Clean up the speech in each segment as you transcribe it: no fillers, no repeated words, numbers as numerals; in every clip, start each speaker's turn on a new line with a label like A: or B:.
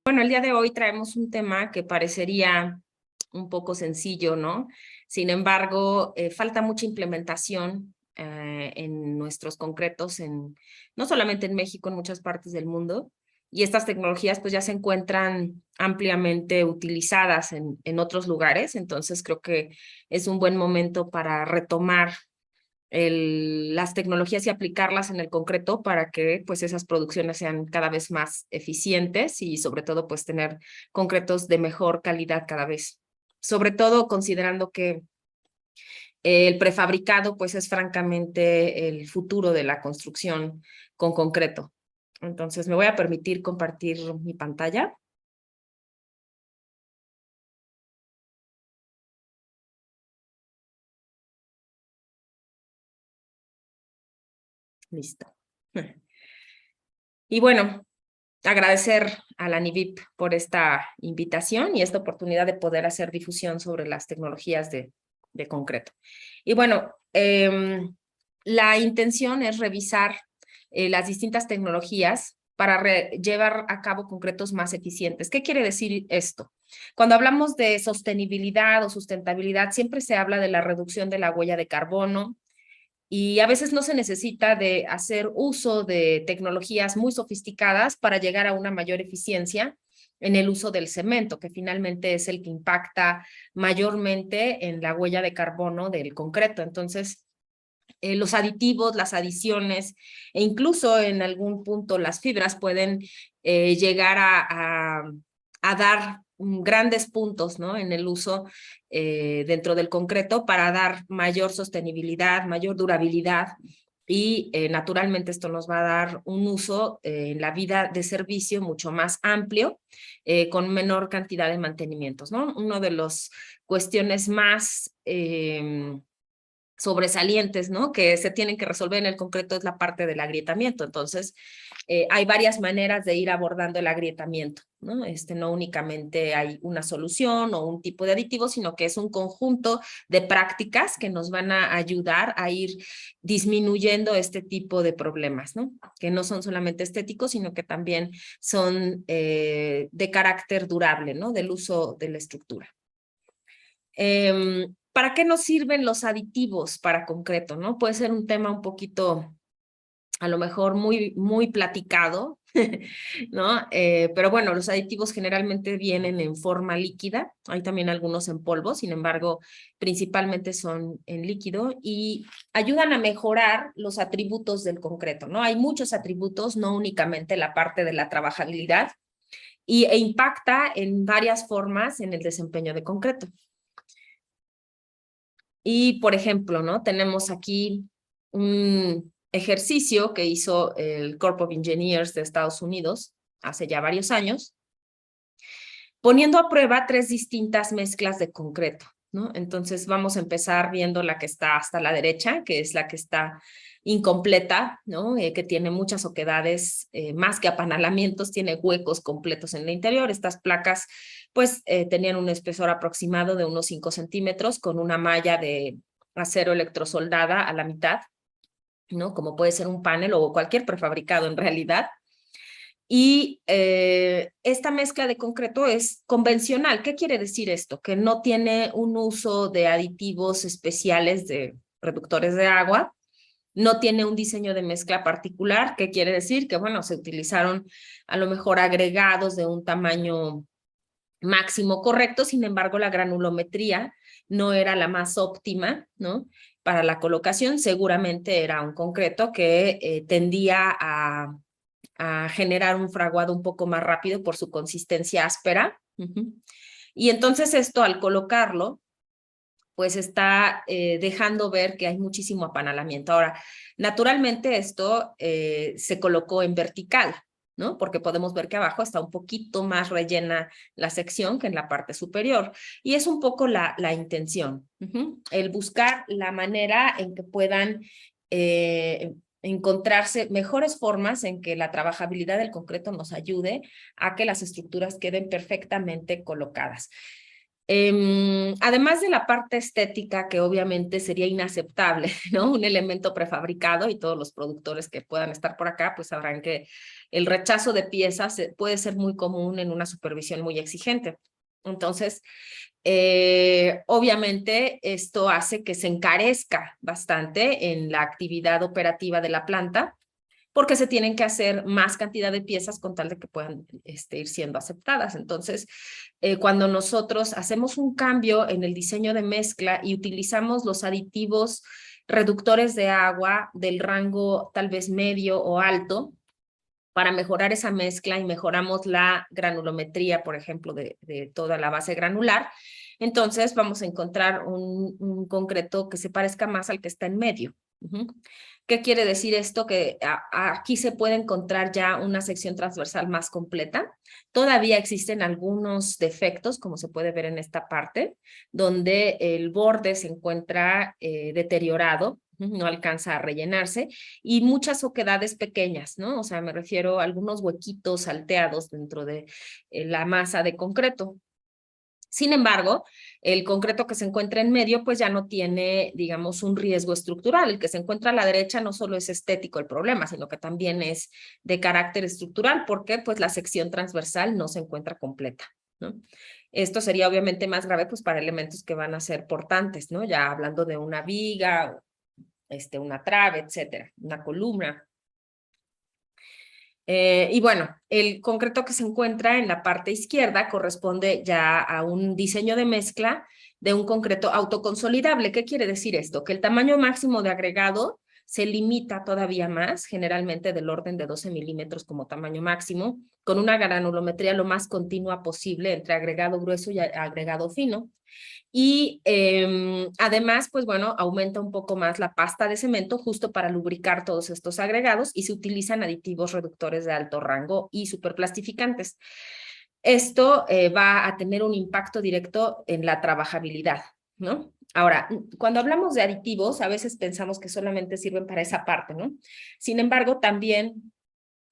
A: Bueno, el día de hoy traemos un tema que parecería un poco sencillo, ¿no? Sin embargo, falta mucha implementación en nuestros concretos, no solamente en México, en muchas partes del mundo. Y estas tecnologías pues ya se encuentran ampliamente utilizadas en otros lugares. Entonces creo que es un buen momento para retomar las tecnologías y aplicarlas en el concreto para que pues esas producciones sean cada vez más eficientes y sobre todo pues tener concretos de mejor calidad cada vez. Sobre todo considerando que el prefabricado pues es francamente el futuro de la construcción con concreto. Entonces me voy a permitir compartir mi pantalla. Listo. Y bueno, agradecer a la NIVIP por esta invitación y esta oportunidad de poder hacer difusión sobre las tecnologías de concreto. Y bueno, la intención es revisar las distintas tecnologías para llevar a cabo concretos más eficientes. ¿Qué quiere decir esto? Cuando hablamos de sostenibilidad o sustentabilidad, siempre se habla de la reducción de la huella de carbono, y a veces no se necesita de hacer uso de tecnologías muy sofisticadas para llegar a una mayor eficiencia en el uso del cemento, que finalmente es el que impacta mayormente en la huella de carbono del concreto. Entonces, los aditivos, las adiciones e incluso en algún punto las fibras pueden llegar a dar grandes puntos, ¿no? En el uso dentro del concreto para dar mayor sostenibilidad, mayor durabilidad y naturalmente esto nos va a dar un uso en la vida de servicio mucho más amplio con menor cantidad de mantenimientos, ¿no? Una de las cuestiones más sobresalientes, ¿no? Que se tienen que resolver en el concreto es la parte del agrietamiento. Entonces, hay varias maneras de ir abordando el agrietamiento, ¿no? No únicamente hay una solución o un tipo de aditivo, sino que es un conjunto de prácticas que nos van a ayudar a ir disminuyendo este tipo de problemas, ¿no? Que no son solamente estéticos, sino que también son de carácter durable, ¿no? Del uso de la estructura. ¿Para qué nos sirven los aditivos para concreto, no? Puede ser un tema un poquito, a lo mejor muy platicado, ¿no? Pero bueno, los aditivos generalmente vienen en forma líquida, hay también algunos en polvo, sin embargo, principalmente son en líquido y ayudan a mejorar los atributos del concreto, ¿no? Hay muchos atributos, no únicamente la parte de la trabajabilidad, e impacta en varias formas en el desempeño de concreto. Y, por ejemplo, ¿no? Tenemos aquí un ejercicio que hizo el Corps of Engineers de Estados Unidos hace ya varios años, poniendo a prueba 3 distintas mezclas de concreto, ¿no? Entonces vamos a empezar viendo la que está hasta la derecha, que es la que está incompleta, ¿no? Que tiene muchas oquedades, más que apanalamientos, tiene huecos completos en el interior. Estas placas pues tenían un espesor aproximado de unos 5 centímetros con una malla de acero electrosoldada a la mitad, ¿no? Como puede ser un panel o cualquier prefabricado en realidad. Y esta mezcla de concreto es convencional. ¿Qué quiere decir esto? Que no tiene un uso de aditivos especiales de reductores de agua, no tiene un diseño de mezcla particular. ¿Qué quiere decir? Que, bueno, se utilizaron a lo mejor agregados de un tamaño máximo correcto, sin embargo, la granulometría no era la más óptima, ¿no? Para la colocación, seguramente era un concreto que tendía a generar un fraguado un poco más rápido por su consistencia áspera. Y entonces esto, al colocarlo, pues está dejando ver que hay muchísimo apanalamiento. Ahora, naturalmente esto se colocó en vertical, ¿no? Porque podemos ver que abajo está un poquito más rellena la sección que en la parte superior. Y es un poco la intención, el buscar la manera en que puedan encontrarse mejores formas en que la trabajabilidad del concreto nos ayude a que las estructuras queden perfectamente colocadas. Además de la parte estética, que obviamente sería inaceptable, ¿no? Un elemento prefabricado, y todos los productores que puedan estar por acá, pues sabrán que el rechazo de piezas puede ser muy común en una supervisión muy exigente. Entonces, obviamente esto hace que se encarezca bastante en la actividad operativa de la planta, porque se tienen que hacer más cantidad de piezas con tal de que puedan ir siendo aceptadas. Entonces, cuando nosotros hacemos un cambio en el diseño de mezcla y utilizamos los aditivos reductores de agua del rango tal vez medio o alto, para mejorar esa mezcla y mejoramos la granulometría, por ejemplo, de toda la base granular, entonces vamos a encontrar un concreto que se parezca más al que está en medio. ¿Qué quiere decir esto? Que aquí se puede encontrar ya una sección transversal más completa. Todavía existen algunos defectos, como se puede ver en esta parte, donde el borde se encuentra deteriorado, no alcanza a rellenarse, y muchas oquedades pequeñas, ¿no? O sea, me refiero a algunos huequitos salteados dentro de la masa de concreto. Sin embargo, el concreto que se encuentra en medio, pues ya no tiene, digamos, un riesgo estructural. El que se encuentra a la derecha no solo es estético el problema, sino que también es de carácter estructural, porque pues la sección transversal no se encuentra completa, ¿no? Esto sería obviamente más grave pues para elementos que van a ser portantes, ¿no? Ya hablando de una viga, una trave, etcétera, una columna. Y bueno, el concreto que se encuentra en la parte izquierda corresponde ya a un diseño de mezcla de un concreto autoconsolidable. ¿Qué quiere decir esto? Que el tamaño máximo de agregado se limita todavía más, generalmente del orden de 12 milímetros como tamaño máximo, con una granulometría lo más continua posible entre agregado grueso y agregado fino. Y además, pues bueno, aumenta un poco más la pasta de cemento justo para lubricar todos estos agregados, y se utilizan aditivos reductores de alto rango y superplastificantes. Esto va a tener un impacto directo en la trabajabilidad, ¿no? Ahora, cuando hablamos de aditivos, a veces pensamos que solamente sirven para esa parte, ¿no? Sin embargo, también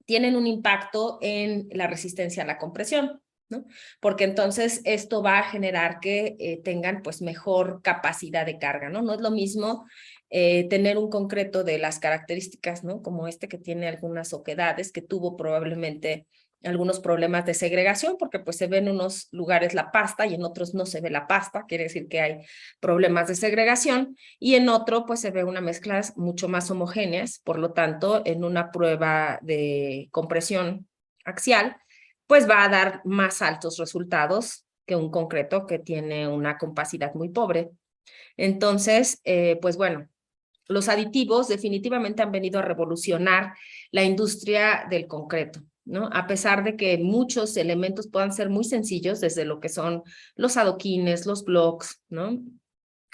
A: tienen un impacto en la resistencia a la compresión, ¿no? Porque entonces esto va a generar que tengan pues mejor capacidad de carga, ¿no? No es lo mismo tener un concreto de las características, ¿no? Como este, que tiene algunas oquedades, que tuvo probablemente algunos problemas de segregación, porque pues se ve en unos lugares la pasta y en otros no se ve la pasta, quiere decir que hay problemas de segregación, y en otro pues se ve una mezcla mucho más homogéneas, por lo tanto en una prueba de compresión axial pues va a dar más altos resultados que un concreto que tiene una compacidad muy pobre. Entonces, pues bueno, los aditivos definitivamente han venido a revolucionar la industria del concreto, ¿no? A pesar de que muchos elementos puedan ser muy sencillos, desde lo que son los adoquines, los blocks, ¿no?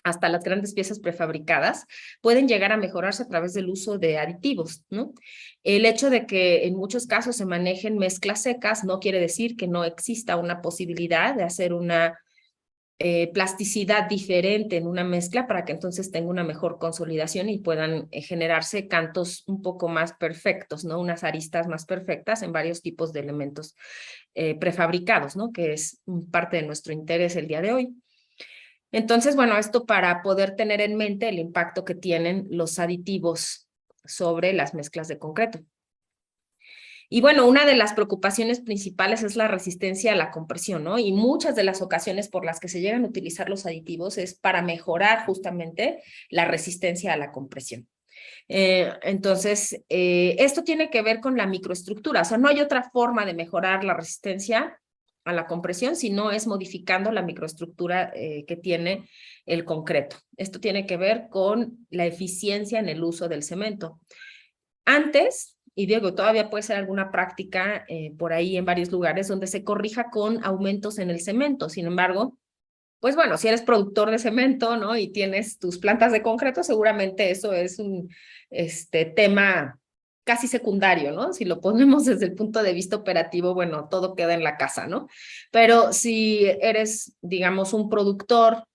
A: Hasta las grandes piezas prefabricadas, pueden llegar a mejorarse a través del uso de aditivos, ¿no? El hecho de que en muchos casos se manejen mezclas secas no quiere decir que no exista una posibilidad de hacer una plasticidad diferente en una mezcla para que entonces tenga una mejor consolidación y puedan generarse cantos un poco más perfectos, ¿no? Unas aristas más perfectas en varios tipos de elementos prefabricados, ¿no? Que es parte de nuestro interés el día de hoy. Entonces, bueno, esto para poder tener en mente el impacto que tienen los aditivos sobre las mezclas de concreto. Y bueno, una de las preocupaciones principales es la resistencia a la compresión, ¿no? Y muchas de las ocasiones por las que se llegan a utilizar los aditivos es para mejorar justamente la resistencia a la compresión. Entonces, esto tiene que ver con la microestructura, o sea, no hay otra forma de mejorar la resistencia a la compresión, sino es modificando la microestructura que tiene el concreto. Esto tiene que ver con la eficiencia en el uso del cemento. Antes, y Diego, todavía puede ser alguna práctica por ahí en varios lugares donde se corrija con aumentos en el cemento. Sin embargo, pues bueno, si eres productor de cemento, ¿no? Y tienes tus plantas de concreto, seguramente eso es un tema casi secundario, ¿no? Si lo ponemos desde el punto de vista operativo, bueno, todo queda en la casa, ¿no? Pero si eres, digamos, un productor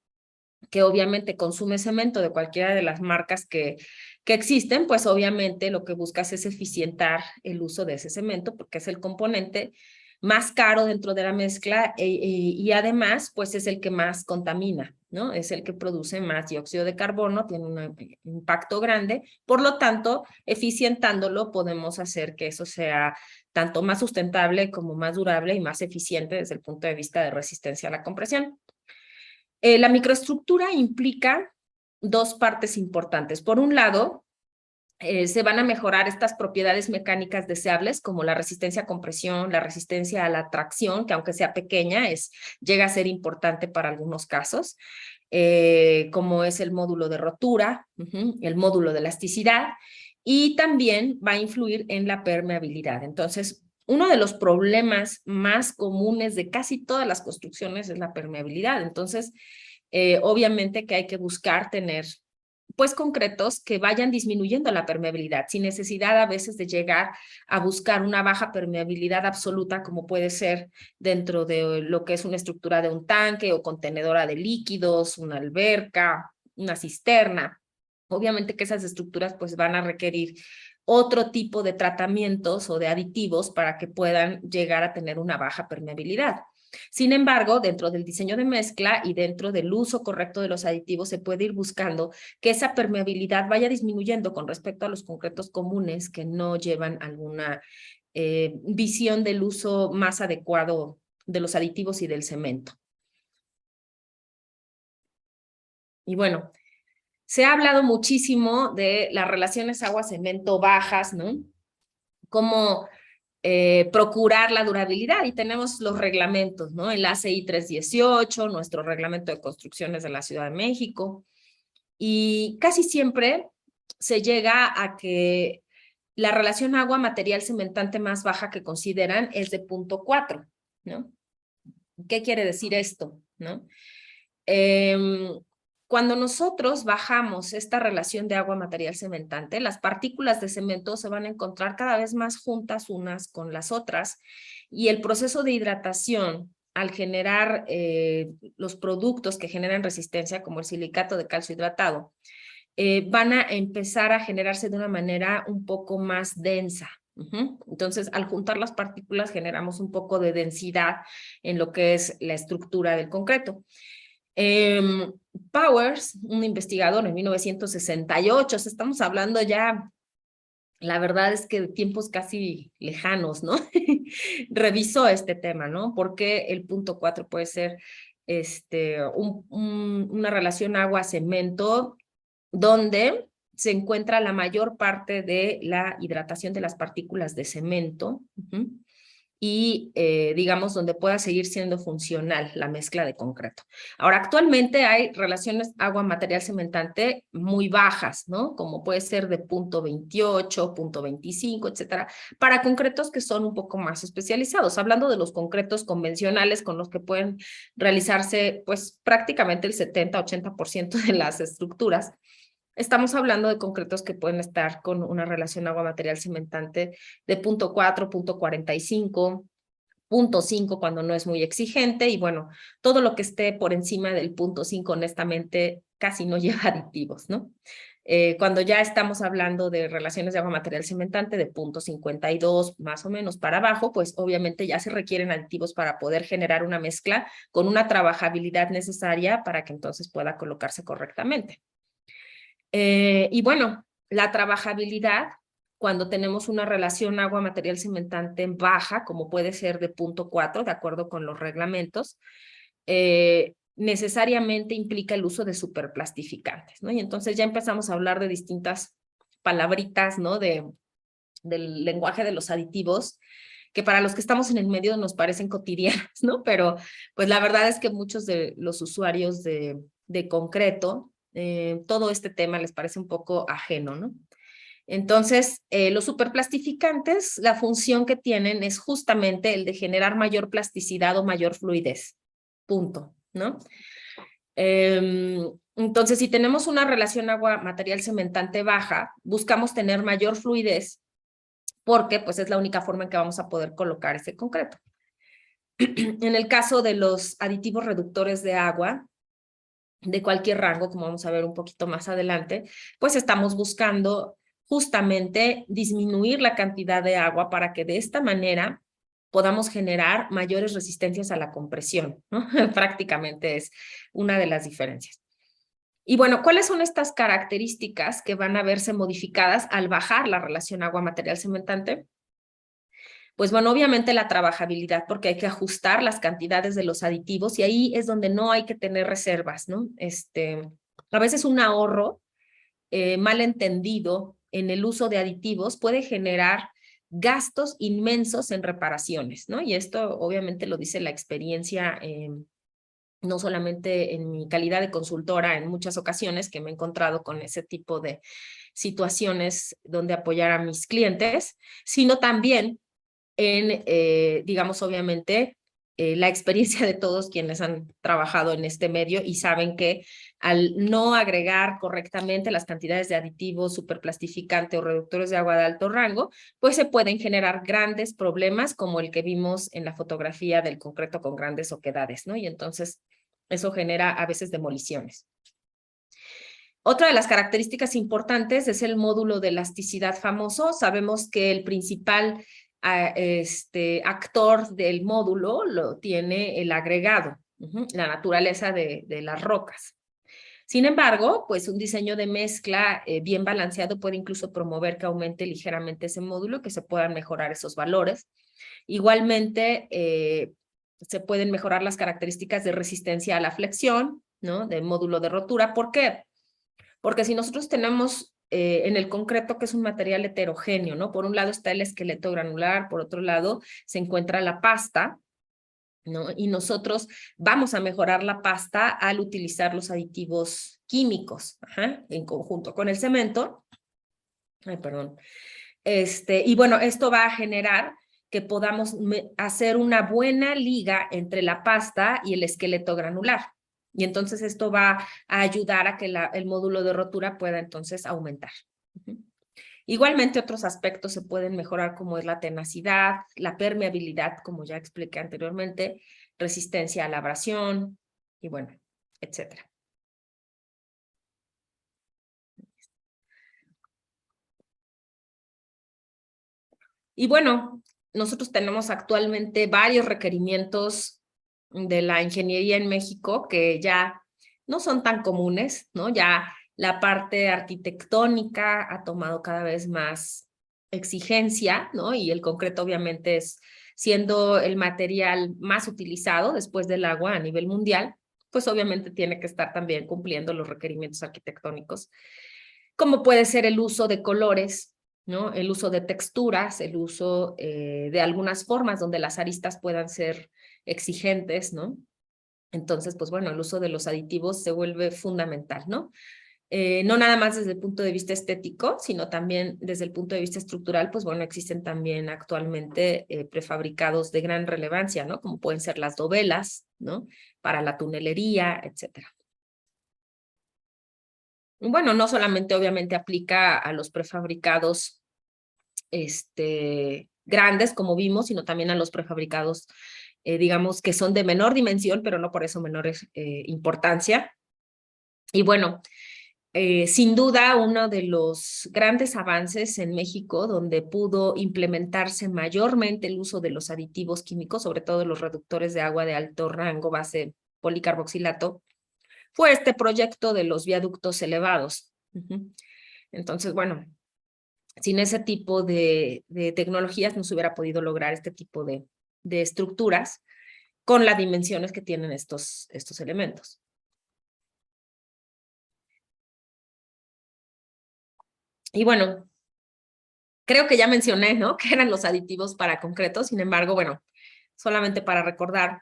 A: que obviamente consume cemento de cualquiera de las marcas que existen, pues obviamente lo que buscas es eficientar el uso de ese cemento porque es el componente más caro dentro de la mezcla y además pues es el que más contamina, ¿no? Es el que produce más dióxido de carbono, tiene un impacto grande, por lo tanto, eficientándolo podemos hacer que eso sea tanto más sustentable como más durable y más eficiente desde el punto de vista de resistencia a la compresión. La microestructura implica dos partes importantes. Por un lado, se van a mejorar estas propiedades mecánicas deseables como la resistencia a compresión, la resistencia a la tracción, que aunque sea pequeña, llega a ser importante para algunos casos, como es el módulo de rotura, el módulo de elasticidad, y también va a influir en la permeabilidad. Entonces, uno de los problemas más comunes de casi todas las construcciones es la permeabilidad. Entonces, obviamente que hay que buscar tener pues concretos que vayan disminuyendo la permeabilidad, sin necesidad a veces de llegar a buscar una baja permeabilidad absoluta, como puede ser dentro de lo que es una estructura de un tanque o contenedora de líquidos, una alberca, una cisterna. Obviamente que esas estructuras pues van a requerir otro tipo de tratamientos o de aditivos para que puedan llegar a tener una baja permeabilidad. Sin embargo, dentro del diseño de mezcla y dentro del uso correcto de los aditivos se puede ir buscando que esa permeabilidad vaya disminuyendo con respecto a los concretos comunes que no llevan alguna visión del uso más adecuado de los aditivos y del cemento. Y bueno, se ha hablado muchísimo de las relaciones agua-cemento bajas, ¿no? Cómo procurar la durabilidad y tenemos los reglamentos, ¿no? El ACI 318, nuestro reglamento de construcciones de la Ciudad de México, y casi siempre se llega a que la relación agua-material cementante más baja que consideran es de 0.4, ¿no? ¿Qué quiere decir esto, no? Cuando nosotros bajamos esta relación de agua-material cementante, las partículas de cemento se van a encontrar cada vez más juntas unas con las otras y el proceso de hidratación al generar los productos que generan resistencia, como el silicato de calcio hidratado, van a empezar a generarse de una manera un poco más densa. Entonces, al juntar las partículas generamos un poco de densidad en lo que es la estructura del concreto. Powers, un investigador en 1968, estamos hablando ya, la verdad es que de tiempos casi lejanos, ¿no? Revisó este tema, ¿no? Porque el 0.4 puede ser una relación agua-cemento donde se encuentra la mayor parte de la hidratación de las partículas de cemento y, digamos, donde pueda seguir siendo funcional la mezcla de concreto. Ahora, actualmente hay relaciones agua-material cementante muy bajas, ¿no? Como puede ser de 0.28, 0.25, etcétera, para concretos que son un poco más especializados. Hablando de los concretos convencionales con los que pueden realizarse, pues, prácticamente el 70-80% de las estructuras. Estamos hablando de concretos que pueden estar con una relación agua-material cementante de 0.4, 0.45, 0.5 cuando no es muy exigente y bueno, todo lo que esté por encima del 0.5 honestamente casi no lleva aditivos, ¿no? Cuando ya estamos hablando de relaciones de agua-material cementante de 0.52 más o menos para abajo, pues obviamente ya se requieren aditivos para poder generar una mezcla con una trabajabilidad necesaria para que entonces pueda colocarse correctamente. Y bueno, la trabajabilidad, cuando tenemos una relación agua-material cementante baja, como puede ser de 0.4, de acuerdo con los reglamentos, necesariamente implica el uso de superplastificantes, ¿no? Y entonces ya empezamos a hablar de distintas palabritas, ¿no? Del lenguaje de los aditivos, que para los que estamos en el medio nos parecen cotidianas, ¿no? Pero pues la verdad es que muchos de los usuarios de concreto, todo este tema les parece un poco ajeno, ¿no? Entonces, los superplastificantes, la función que tienen es justamente el de generar mayor plasticidad o mayor fluidez. Punto, ¿no? Entonces, si tenemos una relación agua-material cementante baja, buscamos tener mayor fluidez porque pues es la única forma en que vamos a poder colocar ese concreto. En el caso de los aditivos reductores de agua, de cualquier rango, como vamos a ver un poquito más adelante, pues estamos buscando justamente disminuir la cantidad de agua para que de esta manera podamos generar mayores resistencias a la compresión, ¿no? Prácticamente es una de las diferencias. Y bueno, ¿cuáles son estas características que van a verse modificadas al bajar la relación agua-material cementante? Pues bueno, obviamente la trabajabilidad, porque hay que ajustar las cantidades de los aditivos y ahí es donde no hay que tener reservas, ¿no? A veces un ahorro mal entendido en el uso de aditivos puede generar gastos inmensos en reparaciones, ¿no? Y esto obviamente lo dice la experiencia, no solamente en mi calidad de consultora, en muchas ocasiones que me he encontrado con ese tipo de situaciones donde apoyar a mis clientes, sino también en, digamos, obviamente, la experiencia de todos quienes han trabajado en este medio y saben que al no agregar correctamente las cantidades de aditivos, superplastificante o reductores de agua de alto rango, pues se pueden generar grandes problemas como el que vimos en la fotografía del concreto con grandes oquedades, ¿no? Y entonces eso genera a veces demoliciones. Otra de las características importantes es el módulo de elasticidad famoso. Sabemos que el principal actor del módulo lo tiene el agregado, la naturaleza de las rocas. Sin embargo, pues un diseño de mezcla bien balanceado puede incluso promover que aumente ligeramente ese módulo, que se puedan mejorar esos valores. Igualmente, se pueden mejorar las características de resistencia a la flexión, ¿no? Del módulo de rotura. ¿Por qué? Porque si nosotros tenemos en el concreto, que es un material heterogéneo, ¿no? Por un lado está el esqueleto granular, por otro lado se encuentra la pasta, ¿no? Y nosotros vamos a mejorar la pasta al utilizar los aditivos químicos, en conjunto con el cemento. Ay, perdón. Y bueno, esto va a generar que podamos hacer una buena liga entre la pasta y el esqueleto granular. Y entonces esto va a ayudar a que el módulo de rotura pueda entonces aumentar. Igualmente otros aspectos se pueden mejorar como es la tenacidad, la permeabilidad, como ya expliqué anteriormente, resistencia a la abrasión y bueno, etcétera. Y bueno, nosotros tenemos actualmente varios requerimientos de la ingeniería en México que ya no son tan comunes, ¿no? Ya la parte arquitectónica ha tomado cada vez más exigencia, ¿no? Y el concreto obviamente es siendo el material más utilizado después del agua a nivel mundial, pues obviamente tiene que estar también cumpliendo los requerimientos arquitectónicos, como puede ser el uso de colores, ¿no? El uso de texturas, el uso de algunas formas donde las aristas puedan ser exigentes, ¿no? Entonces, pues bueno, el uso de los aditivos se vuelve fundamental, ¿no? No nada más desde el punto de vista estético, sino también desde el punto de vista estructural, pues bueno, existen también actualmente prefabricados de gran relevancia, ¿no? Como pueden ser las dovelas, ¿no? Para la tunelería, etcétera. Bueno, no solamente obviamente aplica a los prefabricados grandes, como vimos, sino también a los prefabricados, digamos, que son de menor dimensión, pero no por eso menor importancia. Y bueno, sin duda, uno de los grandes avances en México, donde pudo implementarse mayormente el uso de los aditivos químicos, sobre todo los reductores de agua de alto rango, base policarboxilato, fue este proyecto de los viaductos elevados. Entonces, bueno, sin ese tipo de tecnologías no se hubiera podido lograr este tipo de estructuras con las dimensiones que tienen estos elementos. Y bueno, Creo que ya mencioné, ¿no? Que eran los aditivos para concreto. Sin embargo, bueno, solamente para recordar,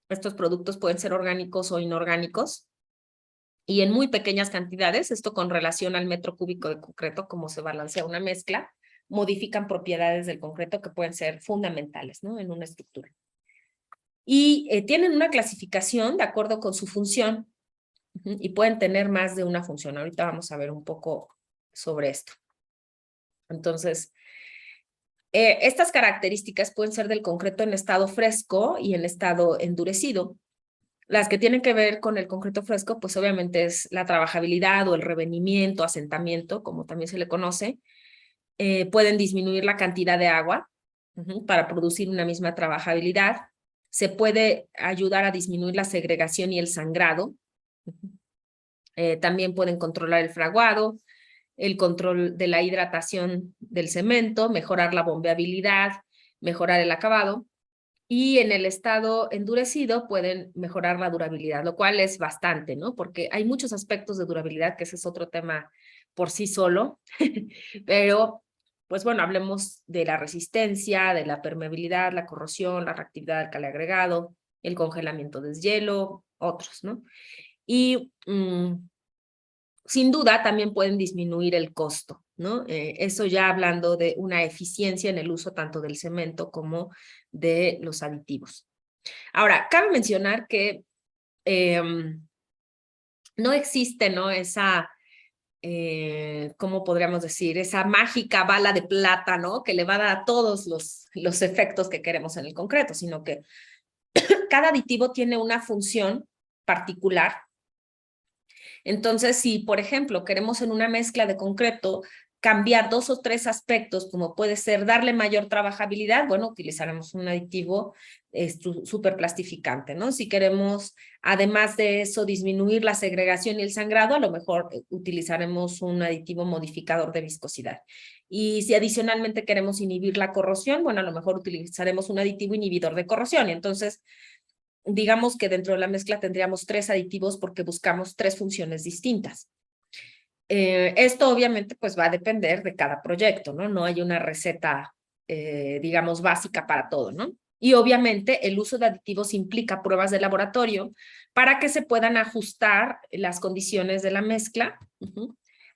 A: estos productos pueden ser orgánicos o inorgánicos y en muy pequeñas cantidades, esto con relación al metro cúbico de concreto, como se balancea una mezcla, modifican propiedades del concreto que pueden ser fundamentales, ¿no? En una estructura. Y tienen una clasificación de acuerdo con su función y pueden tener más de una función. Ahorita vamos a ver un poco sobre esto. Entonces, estas características pueden ser del concreto en estado fresco y en estado endurecido. Las que tienen que ver con el concreto fresco, pues obviamente es la trabajabilidad o el revenimiento, asentamiento, como también se le conoce. Pueden disminuir la cantidad de agua para producir una misma trabajabilidad. Se puede ayudar a disminuir la segregación y el sangrado. También pueden controlar el fraguado, el control de la hidratación del cemento, mejorar la bombeabilidad, mejorar el acabado. Y en el estado endurecido pueden mejorar la durabilidad, lo cual es bastante, ¿no? Porque hay muchos aspectos de durabilidad, que ese es otro tema por sí solo, pero pues bueno, hablemos de la resistencia, de la permeabilidad, la corrosión, la reactividad del cale agregado, el congelamiento del hielo, otros, ¿no? Y sin duda también pueden disminuir el costo, ¿no? Eso ya hablando de una eficiencia en el uso tanto del cemento como de los aditivos. Ahora, cabe mencionar que no existe, ¿no? Esa, ¿cómo podríamos decir? Esa mágica bala de plata, ¿no? Que le va a dar a todos los efectos que queremos en el concreto, sino que cada aditivo tiene una función particular. Entonces, si, por ejemplo, queremos en una mezcla de concreto cambiar 2 o 3 aspectos, como puede ser darle mayor trabajabilidad, bueno, utilizaremos un aditivo súper plastificante, ¿no? Si queremos, además de eso, disminuir la segregación y el sangrado, a lo mejor utilizaremos un aditivo modificador de viscosidad. Y si adicionalmente queremos inhibir la corrosión, bueno, a lo mejor utilizaremos un aditivo inhibidor de corrosión. Y entonces, digamos que dentro de la mezcla tendríamos 3 aditivos porque buscamos 3 funciones distintas. Esto obviamente pues va a depender de cada proyecto, ¿no? No hay una receta, digamos, básica para todo, ¿no? Y obviamente el uso de aditivos implica pruebas de laboratorio para que se puedan ajustar las condiciones de la mezcla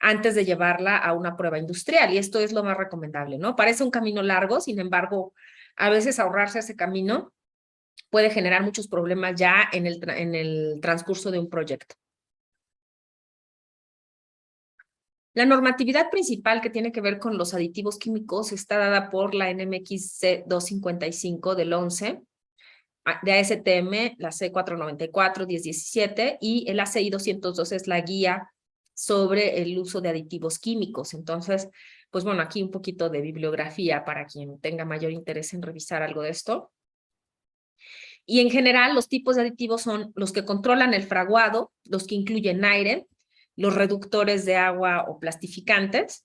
A: antes de llevarla a una prueba industrial. Y esto es lo más recomendable, ¿no? Parece un camino largo, sin embargo, a veces ahorrarse ese camino puede generar muchos problemas ya en el transcurso de un proyecto. La normatividad principal que tiene que ver con los aditivos químicos está dada por la NMX C255 del 11, de ASTM, la C494-1017 y el ACI 202 es la guía sobre el uso de aditivos químicos. Entonces, pues bueno, aquí un poquito de bibliografía para quien tenga mayor interés en revisar algo de esto. Y en general, los tipos de aditivos son los que controlan el fraguado, los que incluyen aire, los reductores de agua o plastificantes,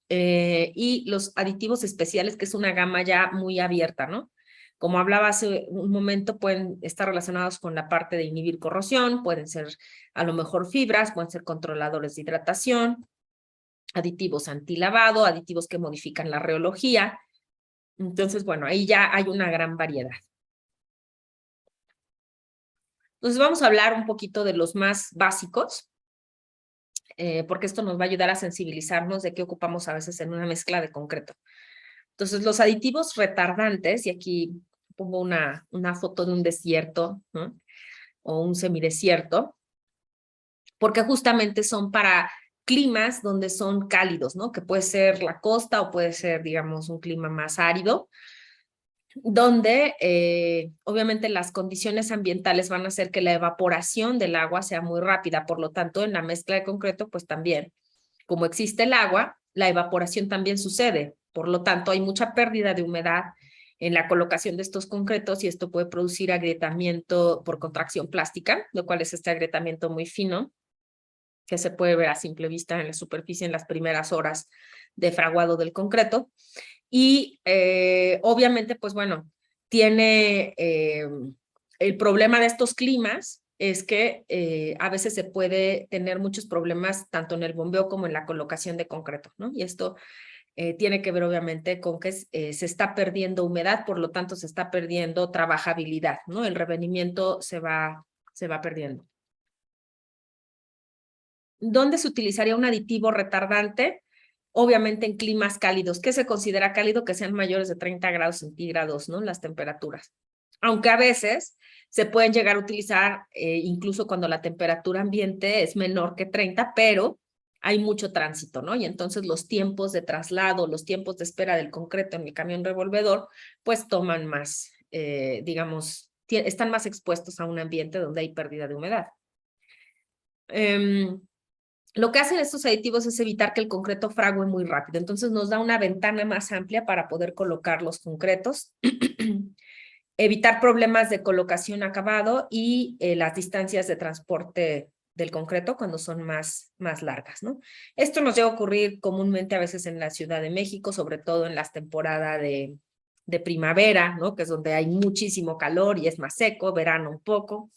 A: y los aditivos especiales, que es una gama ya muy abierta, ¿no? Como hablaba hace un momento, pueden estar relacionados con la parte de inhibir corrosión, pueden ser a lo mejor fibras, pueden ser controladores de hidratación, aditivos antilavado, aditivos que modifican la reología. Entonces, bueno, ahí ya hay una gran variedad. Entonces vamos a hablar un poquito de los más básicos, porque esto nos va a ayudar a sensibilizarnos de qué ocupamos a veces en una mezcla de concreto. Entonces los aditivos retardantes, y aquí pongo una foto de un desierto, ¿no? O un semidesierto, porque justamente son para climas donde son cálidos, ¿no? Que puede ser la costa o puede ser, digamos, un clima más árido, donde obviamente las condiciones ambientales van a hacer que la evaporación del agua sea muy rápida. Por lo tanto, en la mezcla de concreto, pues también, como existe el agua, la evaporación también sucede. Por lo tanto, hay mucha pérdida de humedad en la colocación de estos concretos y esto puede producir agrietamiento por contracción plástica, lo cual es este agrietamiento muy fino que se puede ver a simple vista en la superficie en las primeras horas de fraguado del concreto. Y obviamente, pues bueno, tiene el problema de estos climas es que a veces se puede tener muchos problemas tanto en el bombeo como en la colocación de concreto, ¿no? Y esto tiene que ver obviamente con que se está perdiendo humedad, por lo tanto se está perdiendo trabajabilidad, ¿no? El revenimiento se va perdiendo. ¿Dónde se utilizaría un aditivo retardante? Obviamente en climas cálidos. ¿Qué se considera cálido? Que sean mayores de 30 grados centígrados, ¿no? Las temperaturas. Aunque a veces se pueden llegar a utilizar incluso cuando la temperatura ambiente es menor que 30, pero hay mucho tránsito, ¿no? Y entonces los tiempos de traslado, los tiempos de espera del concreto en el camión revolvedor, pues toman más, digamos, están más expuestos a un ambiente donde hay pérdida de humedad. Lo que hacen estos aditivos es evitar que el concreto frague muy rápido. Entonces nos da una ventana más amplia para poder colocar los concretos, evitar problemas de colocación acabado y las distancias de transporte del concreto cuando son más largas, ¿no? Esto nos llega a ocurrir comúnmente a veces en la Ciudad de México, sobre todo en las temporadas de primavera, ¿no? Que es donde hay muchísimo calor y es más seco, verano un poco,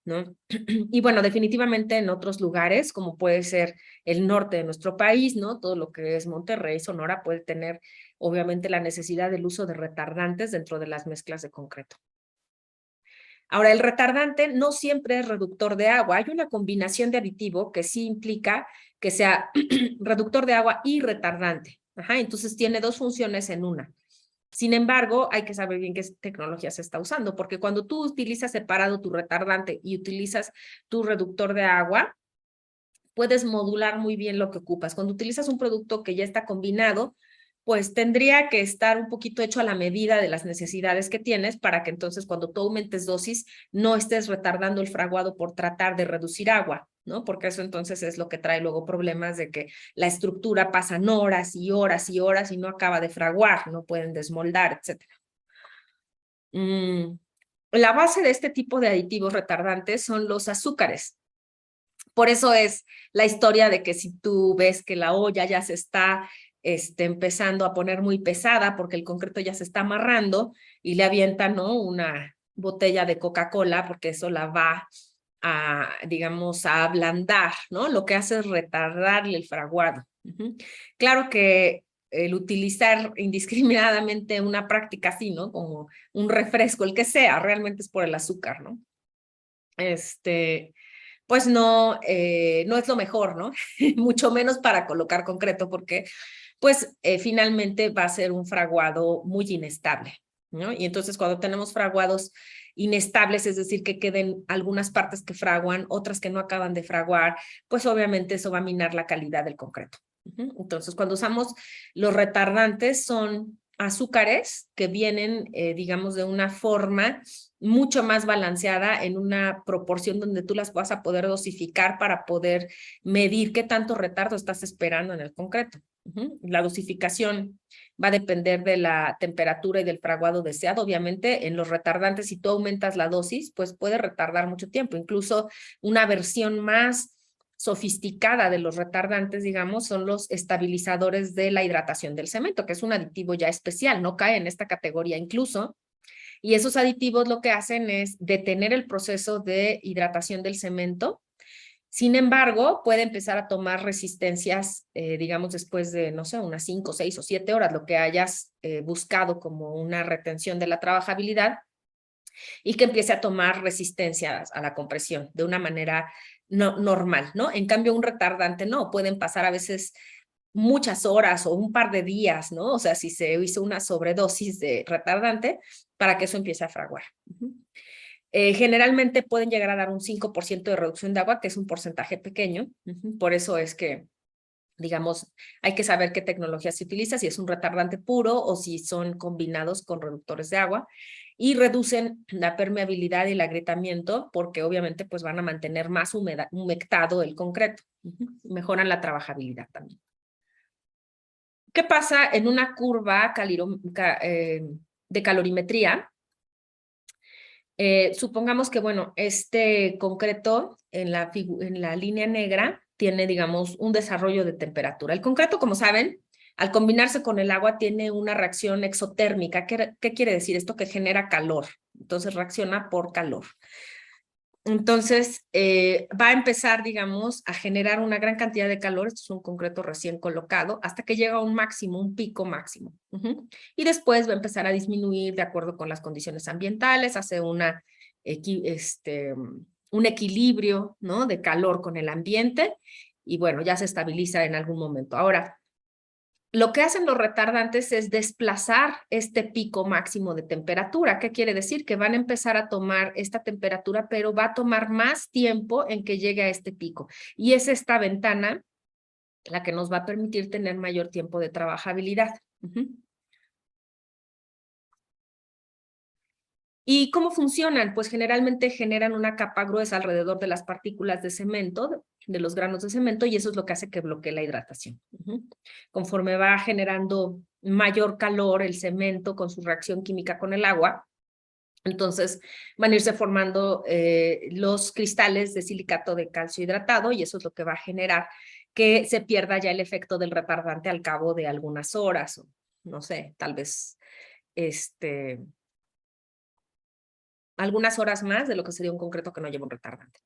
A: ¿no? Y bueno, definitivamente en otros lugares, como puede ser el norte de nuestro país, ¿no? Todo lo que es Monterrey, Sonora, puede tener obviamente la necesidad del uso de retardantes dentro de las mezclas de concreto. Ahora, el retardante no siempre es reductor de agua. Hay una combinación de aditivo que sí implica que sea reductor de agua y retardante. Ajá, entonces tiene dos funciones en una. Sin embargo, hay que saber bien qué tecnología se está usando, porque cuando tú utilizas separado tu retardante y utilizas tu reductor de agua, puedes modular muy bien lo que ocupas. Cuando utilizas un producto que ya está combinado, pues tendría que estar un poquito hecho a la medida de las necesidades que tienes para que entonces cuando tú aumentes dosis no estés retardando el fraguado por tratar de reducir agua, ¿no? Porque eso entonces es lo que trae luego problemas de que la estructura pasan horas y horas y horas y no acaba de fraguar, no pueden desmoldar, etc. La base de este tipo de aditivos retardantes son los azúcares. Por eso es la historia de que si tú ves que la olla ya se está empezando a poner muy pesada porque el concreto ya se está amarrando y le avientan, ¿no? Una botella de Coca-Cola porque eso la va a, digamos, a ablandar, ¿no? Lo que hace es retardarle el fraguado. Claro que el utilizar indiscriminadamente una práctica así, ¿no? Como un refresco, el que sea, realmente es por el azúcar, ¿no? Pues no, no es lo mejor, ¿no? Mucho menos para colocar concreto, porque pues finalmente va a ser un fraguado muy inestable, ¿no? Y entonces cuando tenemos fraguados inestables, es decir, que queden algunas partes que fraguan, otras que no acaban de fraguar, pues obviamente eso va a minar la calidad del concreto. Entonces, cuando usamos los retardantes son azúcares que vienen, digamos, de una forma mucho más balanceada en una proporción donde tú las vas a poder dosificar para poder medir qué tanto retardo estás esperando en el concreto. La dosificación va a depender de la temperatura y del fraguado deseado. Obviamente, en los retardantes, si tú aumentas la dosis, pues puede retardar mucho tiempo. Incluso una versión más sofisticada de los retardantes, digamos, son los estabilizadores de la hidratación del cemento, que es un aditivo ya especial, no cae en esta categoría incluso. Y esos aditivos lo que hacen es detener el proceso de hidratación del cemento. Sin embargo, puede empezar a tomar resistencias, digamos, después de, no sé, unas 5, 6 o 7 horas, lo que hayas buscado como una retención de la trabajabilidad, y que empiece a tomar resistencias a la compresión de una manera normal, ¿no? En cambio, un retardante no, pueden pasar a veces muchas horas o un par de días, ¿no? O sea, si se hizo una sobredosis de retardante para que eso empiece a fraguar. Generalmente pueden llegar a dar un 5% de reducción de agua, que es un porcentaje pequeño. Por eso es que, digamos, hay que saber qué tecnología se utiliza, si es un retardante puro o si son combinados con reductores de agua, y reducen la permeabilidad y el agrietamiento porque obviamente pues van a mantener más humectado el concreto. Mejoran la trabajabilidad también. ¿Qué pasa en una curva de calorimetría? Supongamos que, bueno, este concreto en la línea negra tiene, digamos, un desarrollo de temperatura. El concreto, como saben, al combinarse con el agua tiene una reacción exotérmica. ¿Qué quiere decir esto? Que genera calor. Entonces reacciona por calor. Entonces, va a empezar, digamos, a generar una gran cantidad de calor. Esto es un concreto recién colocado, hasta que llega a un máximo, un pico máximo. Y después va a empezar a disminuir de acuerdo con las condiciones ambientales, hace un equilibrio, ¿no?, de calor con el ambiente y bueno, ya se estabiliza en algún momento. Ahora, lo que hacen los retardantes es desplazar este pico máximo de temperatura. ¿Qué quiere decir? Que van a empezar a tomar esta temperatura, pero va a tomar más tiempo en que llegue a este pico. Y es esta ventana la que nos va a permitir tener mayor tiempo de trabajabilidad. ¿Y cómo funcionan? Pues generalmente generan una capa gruesa alrededor de las partículas de cemento, de los granos de cemento, y eso es lo que hace que bloquee la hidratación. Conforme va generando mayor calor el cemento con su reacción química con el agua, entonces van a irse formando los cristales de silicato de calcio hidratado, y eso es lo que va a generar que se pierda ya el efecto del retardante al cabo de algunas horas, o no sé, tal vez algunas horas más de lo que sería un concreto que no lleva un retardante.